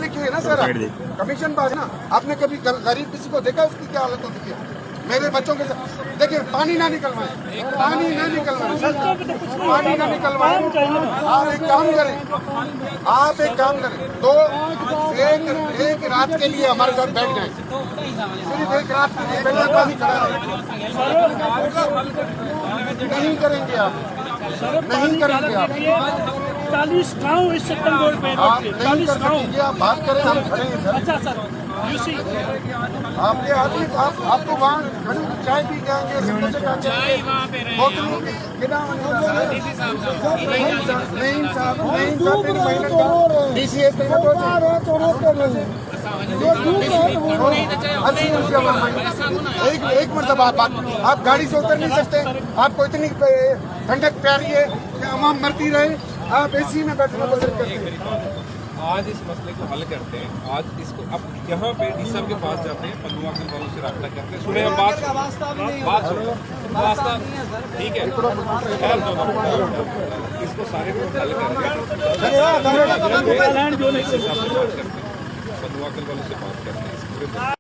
लिखे है ना सर, कमीशन पास ना। आपने कभी गरीब किसी को देखा उसकी क्या हालत होती है? मेरे बच्चों के साथ देखिए, पानी ना निकलवाए, पानी ना निकलवाए, पानी ना निकलवाए। आप एक काम करें, आप एक काम करें, तो एक रात के लिए हमारे साथ बैठ जाए, सिर्फ एक रात के लिए बैठे, पानी खड़ा नहीं करेंगे आप, नहीं करेंगे आप। 40 गाँव इस सेक्टर बोर्ड पे, आप नहीं कर सकेंगे, आप बात करें, हम खड़े हैं सर। अच्छा सर, यूसी आपके आदमी आपको वहाँ खड़ी चाय पी जाएंगे, बोतलों की बिना नहीं साहब, मेरी मेहनत का DCS एक मतलब आप गाड़ी से उतर नहीं सकते, आपको इतनी ठंडक प्यारी है कि आवाम मरती रहे, आप AC में बैठना पसंद करते हैं। आज इस मसले को हल करते हैं। आज इसको अब यहाँ पे डी साहब के पास जाते हैं, पन्नुआ के वालों से रब्ता करते हैं, सुने हम बात सुनो, वास्ता ठीक है, इसको सारे को हल करके पन्नुआ के वालों से बात करते हैं।